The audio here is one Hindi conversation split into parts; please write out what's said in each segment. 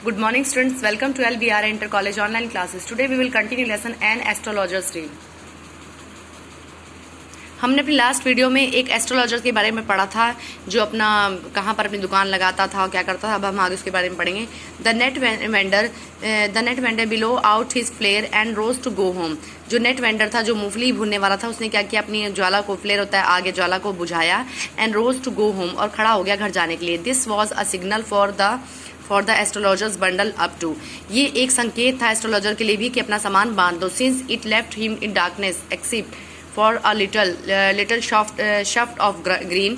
Good morning students, welcome to LBR Inter College online classes. Today we will continue lesson An Astrologer's Tale. हमने अपनी लास्ट वीडियो में एक एस्ट्रोलॉजर के बारे में पढ़ा था जो अपना कहाँ पर अपनी दुकान लगाता था और क्या करता था। अब हम आगे उसके बारे में पढ़ेंगे। The nut vendor blew out his flare and rose to go home. जो नेट वेंडर था, जो मूंगफली भूनने वाला था, उसने क्या किया, अपनी ज्वाला को, फ्लेयर होता है आगे, ज्वाला को बुझाया and rose to go home, और खड़ा हो गया घर जाने के लिए। This was a signal for the astrologers bundle up to. ये एक संकेत था एस्ट्रोलॉजर के लिए भी कि अपना सामान बांध दो। Since it left him in darkness except for a little shaft of green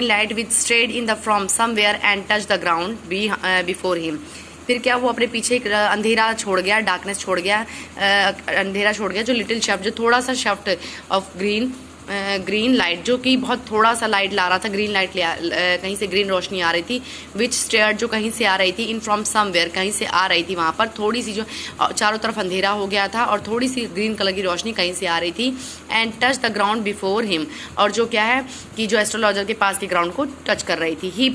light which strayed in the from somewhere and touched the ground before him. फिर क्या, वो अपने पीछे एक अंधेरा छोड़ गया, डार्कनेस छोड़ गया, अंधेरा छोड़ गया, जो लिटिल शाफ्ट, जो थोड़ा सा शाफ्ट ऑफ ग्रीन लाइट, जो कि बहुत थोड़ा सा लाइट ला रहा था, ग्रीन लाइट कहीं से ग्रीन रोशनी आ रही थी, विच स्टेयर्ड, जो कहीं से आ रही थी, इन फ्रॉम समवेयर, कहीं से आ रही थी, वहाँ पर थोड़ी सी, जो चारों तरफ अंधेरा हो गया था और थोड़ी सी ग्रीन कलर की रोशनी कहीं से आ रही थी, and touch the ground before him, और जो क्या है कि जो एस्ट्रोलॉजर के पास के ग्राउंड को टच कर रही थी। He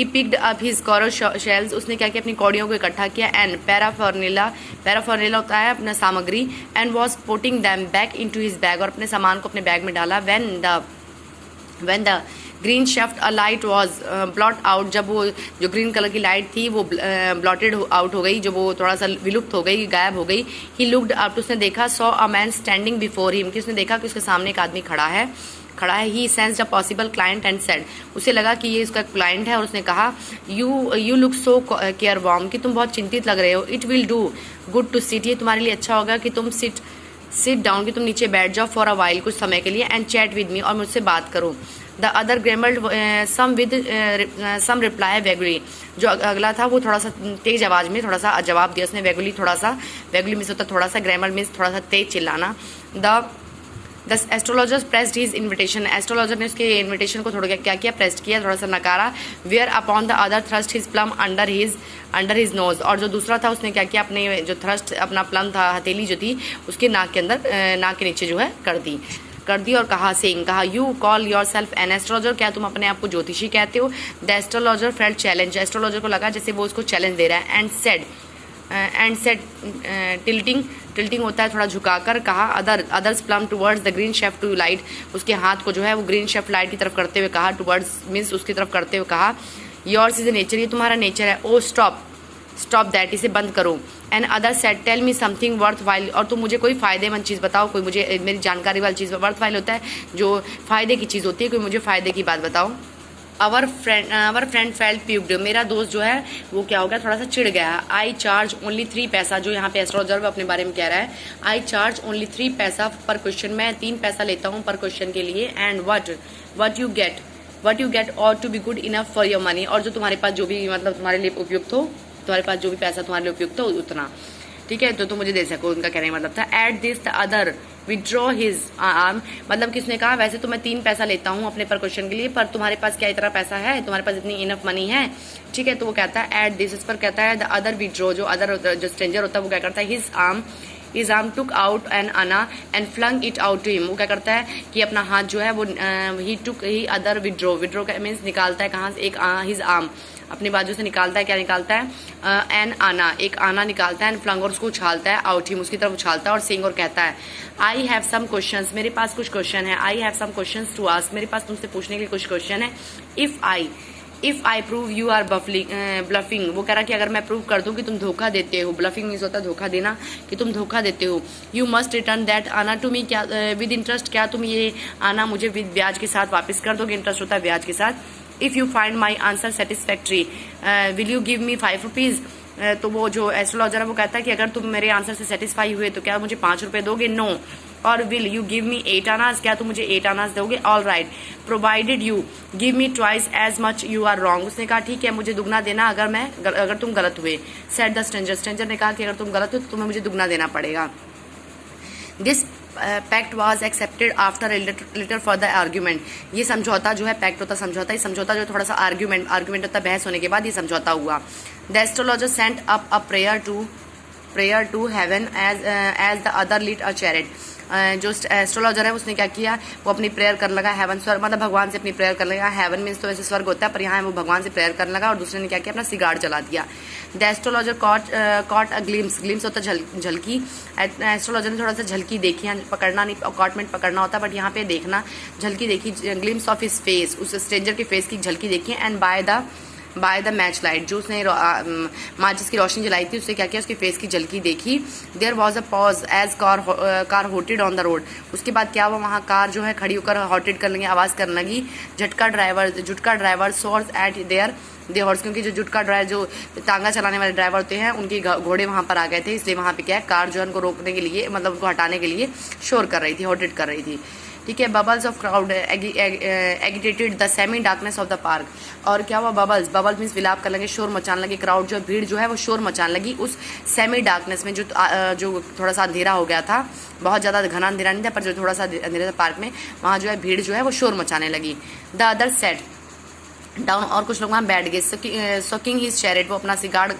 picked up his coral shells, उसने क्या किया, अपनी कौड़ियों को इकट्ठा किया, एंड पैराफर्निला होता है अपना सामग्री, and was putting them back into his bag, और अपने सामान को अपने बैग में डाला। When the green shaft of light was blot out, जब वो जो ग्रीन कलर की लाइट थी वो ब्लॉटेड आउट हो गई, जब वो थोड़ा सा विलुप्त हो गई, गायब हो गई। ही लुक्ड अप, उसने देखा, saw a man standing before him, कि उसने देखा कि उसके सामने एक आदमी खड़ा है। He sensed a possible client and said, उसे लगा कि ये उसका क्लाइंट है, और उसने कहा, you look so careworn, कि तुम बहुत चिंतित लग रहे हो। It will do good to sit, ये तुम्हारे लिए अच्छा होगा कि तुम सिट डाउन, कि तुम नीचे बैठ जाओ, फॉर अ वाइल, कुछ समय के लिए, एंड चैट विद मी, और मुझसे बात करो। द अदर ग्रेमल्ड सम रिप्लाई वेगुली, जो अगला था वो थोड़ा सा तेज आवाज में थोड़ा सा जवाब दिया उसने। वेगुली मिस होता थोड़ा सा, ग्रेमल मीन्स थोड़ा सा तेज चिल्लाना। The astrologer pressed his invitation, astrologer ने उसके इन्विटेशन को थोड़ा क्या किया, प्रेस्ड किया, थोड़ा सा नकारा। Whereupon the other thrust his palm under his nose, और जो दूसरा था उसने क्या किया, अपने जो थ्रस्ट, अपना प्लम था, हथेली जो थी, उसके नाक के अंदर, नाक के नीचे जो है कर दी, और कहा, you call your self an astrologer, क्या तुम अपने आप को ज्योतिषी कहते हो। The astrologer felt challenge, astrologer को लगा जैसे वो उसको चैलेंज दे रहा है। एंड सेड टिल्टिंग होता है थोड़ा झुकाकर, कहा, others palm towards the green shaft to light, उसके हाथ को जो है वो ग्रीन शेफ्ट लाइट की तरफ करते हुए कहा, टुवर्ड्स मीन्स उसकी तरफ करते हुए कहा, योर्स इज ए नेचर, ये तुम्हारा नेचर है। ओ स्टॉप दैट, इसे बंद करो। And other said tell me something worthwhile, और तुम मुझे कोई फायदेमंद चीज़ बताओ, कोई मुझे मेरी जानकारी वाली चीज़। वर्थ वाइल होता है जो फायदे की चीज़ होती है, कोई मुझे फायदे की बात बताओ। आवर फ्रेंड फेल्ट प्यूक्ड, मेरा दोस्त जो है वो क्या हो गया, थोड़ा सा चिढ़ गया। आई चार्ज ओनली 3 पैसा, जो यहाँ पे एस्ट्रोलॉजर अपने बारे में कह रहा है। आई चार्ज ओनली 3 पैसा पर क्वेश्चन, मैं 3 पैसा लेता हूँ पर क्वेश्चन के लिए। एंड वट यू गेट और to be good enough for your money, और जो तुम्हारे पास जो भी मतलब तुम्हारे लिए उपयुक्त हो, तुम्हारे पास जो भी पैसा तुम्हारे लिए उपयुक्त हो उतना, ठीक है, तो तुम मुझे दे सको, उनका कहने का मतलब था। At this the other withdraw his arm, मतलब किसने कहा, वैसे तो मैं 3 पैसा लेता हूँ अपने पर क्वेश्चन के लिए, पर तुम्हारे पास क्या इतना पैसा है, तुम्हारे पास इतनी इनफ मनी है, ठीक है। तो वो कहता है एट दिस, इस पर कहता है द अदर विड्रॉ, जो स्ट्रेंजर होता है वो क्या करता है, his arm took out an anna and flung it out to him, वो क्या करता है कि अपना हाथ जो है वो ही अदर विड्रॉ का मीन्स निकालता है कहाँ से, एक हिज आर्म अपनी बाजू से निकालता है, क्या निकालता है, एन आना, एक आना निकालता है, एंड फ्लंग, और उसको उछालता है, आउट हिम, उसकी तरफ उछालता है, और सिंग, और कहता है, आई हैव सम क्वेश्चंस, मेरे पास कुछ क्वेश्चन है। I have some questions to ask, मेरे पास तुमसे पूछने के लिए कुछ क्वेश्चन है। If I prove you are bluffing, वो कह रहा कि अगर मैं प्रूव कर दूं कि तुम धोखा देते हो, ब्लफिंग मीन्स होता है धोखा देना, कि तुम धोखा देते हो। यू मस्ट रिटर्न दैट आना टू मी, क्या विद इंटरेस्ट, क्या तुम ये आना मुझे विद ब्याज के साथ वापस कर दोगे, इंटरेस्ट होता है ब्याज के साथ। If you find my answer satisfactory will you give me 5 rupees, तो वो जो एस्ट्रोलॉजर है वो कहता है कि अगर तुम मेरे आंसर से सेटिस्फाई हुए तो क्या मुझे 5 रुपए दोगे। नो। और विल यू गिव मी 8 आनाज, क्या तुम मुझे 8 आनाज दोगे। All right, provided you give me twice as much you are wrong, उसने कहा ठीक है मुझे दुगना देना अगर तुम गलत हुए। सेड द स्ट्रेंजर ने कहा कि अगर तुम गलत हो तो तुम्हें मुझे दुगना देना पड़ेगा। This pact was accepted after later for the argument, ये समझौता जो है, पैक्ट होता समझौता, ये समझौता जो थोड़ा सा आर्ग्यूमेंट होता है बहस होने के बाद ये समझौता हुआ। The astrologer sent up a prayer prayer to heaven as the other lit a chariot. जो एस्ट्रोलॉजर है उसने क्या किया, वो अपनी प्रेयर कर लगा हेवन, स्वर्ग मतलब भगवान से अपनी प्रेयर कर लगा। हेवन मीन्स तो वैसे स्वर्ग होता है, पर यहाँ वो भगवान से प्रेयर करने लगा और दूसरे ने क्या किया, अपना सिगार जला दिया। The astrologer caught a glimpse होता है झलकी। एस्ट्रोलॉजर ने थोड़ा सा झलकी देखी, यहाँ पकड़ना नहीं, कॉटमेंट पकड़ना होता, बट यहाँ पे देखना, झलकी देखी, ग्लिम्स ऑफ हिज फेस, उस स्ट्रेंजर के फेस की झलकी देखी। And by the match light, जो उसने माचिस की रोशनी जलाई थी, उससे क्या किया, उसके फेस की झलकी देखी। There was a pause as car halted on the road. उसके बाद क्या हुआ, वहाँ कार जो है खड़ी होकर हॉटेड करने लगी, आवाज़ करने लगी। Jutka driver swore at their the horse, क्योंकि जो जुटका ड्राइवर, जो तांगा चलाने वाले ड्राइवर होते हैं, उनके घोड़े वहाँ पर आ गए थे, इसलिए वहाँ पे क्या है, कार जो है उनको रोकने के लिए, मतलब उनको हटाने के लिए शोर कर रही थी, हॉटेड कर रही थी। ठीक है। Bubbles of crowd agitated the semi darkness of the park. और क्या हुआ, बबल्स मीन्स विलाप कर लगे, शोर मचाने लगे, क्राउड जो भीड़ जो है वो शोर मचाने लगी उस सेमी डार्कनेस में, जो थोड़ा सा अंधेरा हो गया था, बहुत ज़्यादा घना अंधेरा नहीं था, पर जो थोड़ा सा अंधेरा था पार्क में, वहाँ जो है भीड़ जो है वो शोर मचाने लगी। द अदर सेट डाउन, और कुछ लोग वहाँ बैठ गए। सकिंग हिज चैरेट, वो अपना सिगार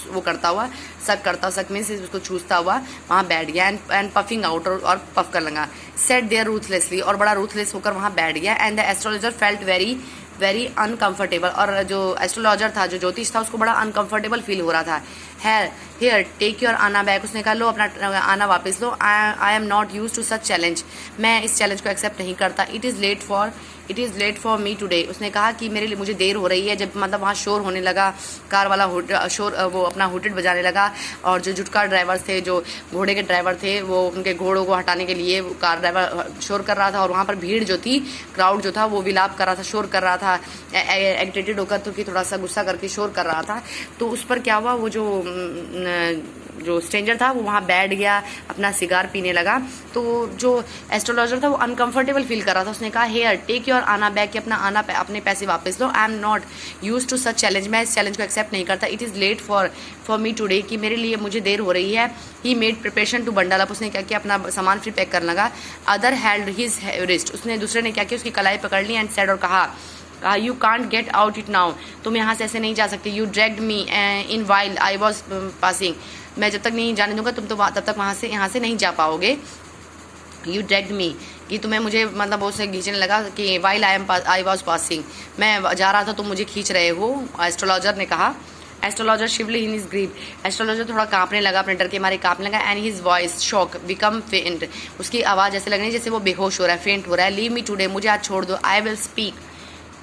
वो करता हुआ, सक मीन्स उसको चूसता हुआ वहाँ बैठ गया। एंड पफिंग आउट, और पफ कर लगा। सेट देयर रूथलेसली, और बड़ा रूथलेस होकर वहाँ बैठ गया। And the astrologer felt very uncomfortable, और जो एस्ट्रोलॉजर था, जो ज्योतिष था, उसको बड़ा अनकंफर्टेबल फील हो रहा था। Here take your anna back, उसने कहा लो अपना आना वापस लो। I am not use to such challenge, मैं इस चैलेंज को एक्सेप्ट नहीं करता। It is late for me today, उसने कहा कि मुझे देर हो रही है। जब मतलब वहाँ शोर होने लगा, कार वाला शोर, वो अपना हुटेड बजाने लगा, और जो जुटका ड्राइवर थे, जो घोड़े के ड्राइवर थे, वो उनके घोड़ों को हटाने के लिए कार ड्राइवर शोर कर रहा था। और वहाँ पर भीड़ जो थी, क्राउड जो था, वो विलाप कर रहा था, शोर कर रहा था, एगिटेटेड होकर, तो कि थोड़ा सा गुस्सा करके शोर कर रहा था। तो उस पर क्या हुआ, वो जो स्ट्रेंजर था वो वहाँ बैठ गया, अपना सिगार पीने लगा। तो जो एस्ट्रोलॉजर था वो अनकंफर्टेबल फील कर रहा था। उसने कहा here take your anna back, अपना अपने पैसे वापस लो। I am not use to such challenge, मैं इस चैलेंज को एक्सेप्ट नहीं करता। It is late for me today, कि मुझे देर हो रही है। He made preparation to bundle up, उसने क्या किया, अपना सामान फिर पैक करने लगा। अदर हेल्ड हिज रिस्ट, दूसरे ने क्या किया, उसकी कलाई पकड़ ली। एंड सेड, और कहा you can't get out it now, तुम यहाँ से ऐसे नहीं जा सकते। You dragged me in while I was passing, मैं जब तक नहीं जाने दूंगा तुम तो तब तक यहाँ से नहीं जा पाओगे। यू ड्रैग्ड मी, कि तुम्हें मुझे मतलब उससे खींचने लगा, कि वाइल आई वॉज पासिंग, मैं जा रहा था तुम मुझे खींच रहे हो, एस्ट्रोलॉजर ने कहा। Astrologer shivered in his grief, astrologer थोड़ा कांपने लगा, अपने डर के मारे कांपने लगा। And his voice shook become faint, उसकी आवाज़ ऐसे लग रही जैसे वो बेहोश हो रहा है, फेंट हो रहा है। लीव मी टुडे, मुझे आज छोड़ दो। I will speak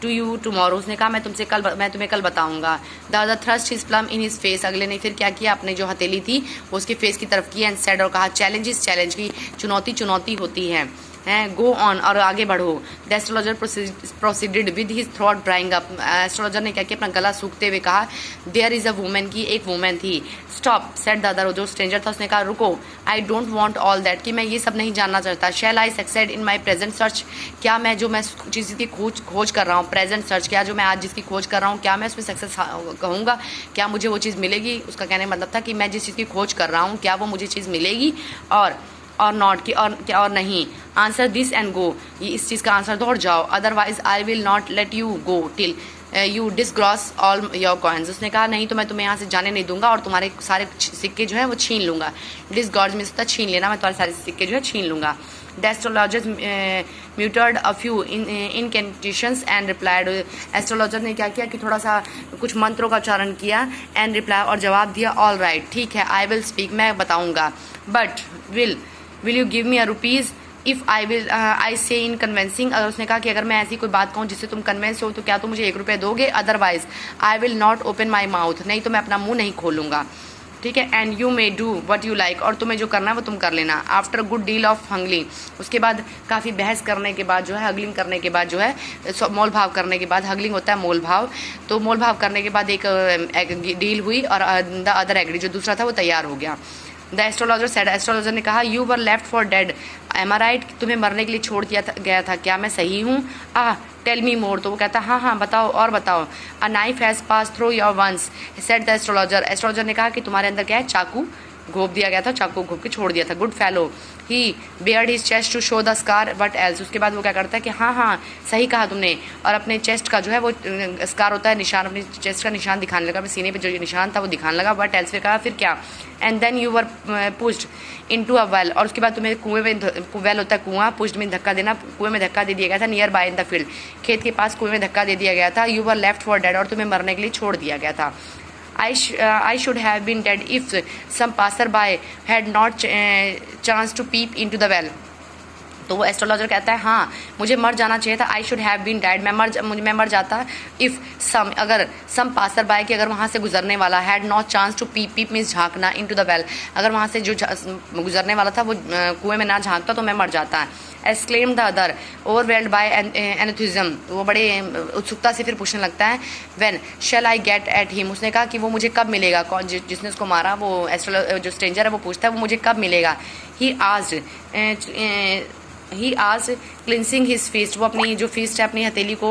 to you tomorrow, उसने कहा मैं तुम्हें कल बताऊंगा। The other thrust his palm in his face, अगले ने फिर क्या किया, अपने जो हथेली थी वो उसके फेस की तरफ की। एंड सेड, और कहा चैलेंज की, चुनौती होती है, गो ऑन, और आगे बढ़ो। The astrologer proceeded with his throat drying up, astrologer ने क्या किया, अपना गला सूखते हुए कहा देयर इज अ वुमेन, की एक वुमेन थी। स्टॉप सेड द अदर, जो स्ट्रेंजर था उसने कहा रुको। I don't want all that, कि मैं ये सब नहीं जानना चाहता। Shall I succeed in my present search, क्या मैं चीज़ की खोज कर रहा हूँ, प्रेजेंट सर्च, क्या जो मैं आज जिसकी खोज कर रहा हूँ, क्या मैं उसमें सक्सेस कहूँगा, क्या मुझे वो चीज़ मिलेगी। उसका कहने का मतलब था कि मैं जिस चीज़ की खोज कर रहा हूँ, क्या वो मुझे चीज़ मिलेगी, और नॉट, की और क्या और नहीं। आंसर दिस एंड गो, ये इस चीज़ का आंसर दो और जाओ। Otherwise I will not let you go till you disgorge all your coins, उसने कहा नहीं तो मैं तुम्हें यहाँ से जाने नहीं दूंगा और तुम्हारे सारे सिक्के जो है वो छीन लूँगा। डिसगॉर्ज मीन्स होता है छीन लेना, मैं तुम्हारे सारे सिक्के जो है छीन लूँगा। The astrologers muttered a few incantations and replied, astrologer ने क्या किया कि थोड़ा सा कुछ मंत्रों का उच्चारण किया। एंड रिप्लाई, और जवाब दिया ऑल राइट, ठीक है, आई विल स्पीक, मैं बताऊँगा। But will you give me a rupees if I से इन कन्वेंसिंग, अगर उसने कहा कि अगर मैं ऐसी कोई बात कहूँ जिससे तुम कन्वेंस हो तो क्या तुम मुझे 1 रुपये दोगे। Otherwise I will not open my mouth, नहीं तो मैं अपना मुंह नहीं खोलूँगा, ठीक है। And you may do what you like, और तुम्हें जो करना है वो तुम कर लेना। आफ्टर गुड डील ऑफ हंगलिंग, उसके बाद काफ़ी बहस करने के बाद जो है, हगलिंग करने के बाद जो है, मोल भाव करने के बाद, हगलिंग होता है मोल भाव, तो मोल भाव करने के बाद एक डील हुई और द अदर एग्री, जो दूसरा था वो तैयार हो गया। द एस्ट्रोलॉजर सेड, एस्ट्रोलॉजर ने कहा you were left for dead, am I right, तुम्हें मरने के लिए छोड़ दिया गया था, क्या मैं सही हूँ। टेल मी मोर, तो वो कहता हाँ बताओ और बताओ। A knife has passed through your once said the astrologer, astrologer ने कहा कि तुम्हारे अंदर क्या है, चाकू घोप दिया गया था, चाकू घोप के छोड़ दिया था। Good fellow, he bared his chest to show the scar, but else, उसके बाद वो क्या करता है कि हाँ सही कहा तुमने, और अपने चेस्ट का जो है वो स्कार होता है निशान, अपने चेस्ट का निशान दिखाने लगा, अपने सीने पे जो निशान था वो दिखाने लगा। बट एल्स, फिर कहा फिर क्या, and then you were pushed into a well, और उसके बाद तुम्हें कुएं में, वेल होता है कुआं, पुश्ड में धक्का देना, कुएं में धक्का दे दिया गया था, near by in the field, खेत के पास कुएं में धक्का दे दिया गया था। You were left for dead, और तुम्हें मरने के लिए छोड़ दिया गया था। I should have been dead if some passerby had not chance to peep into the well. तो वो एस्ट्रोलॉजर कहता है हाँ मुझे मर जाना चाहिए था, I should have been dead, मैं मर जाता इफ़ सम, अगर सम पासर बाय कि अगर वहाँ से गुजरने वाला had not chance to peep means झांकना इनटू द वेल, अगर वहाँ से जो गुजरने वाला था वो कुएं में ना झांकता तो मैं मर जाता। Exclaimed the other overwhelmed by enthusiasm, वो बड़े उत्सुकता से फिर पूछने लगता है when shall I get at him, उसने कहा कि वो मुझे कब मिलेगा, कौन जिसने उसको मारा, वो एस्ट्रोलॉजर जो स्ट्रेंजर है वो पूछता है वो मुझे कब मिलेगा। ही आस्क्ड क्लिंसिंग हिज फीस्ट, वो अपनी जो फीस्ट है अपनी हथेली को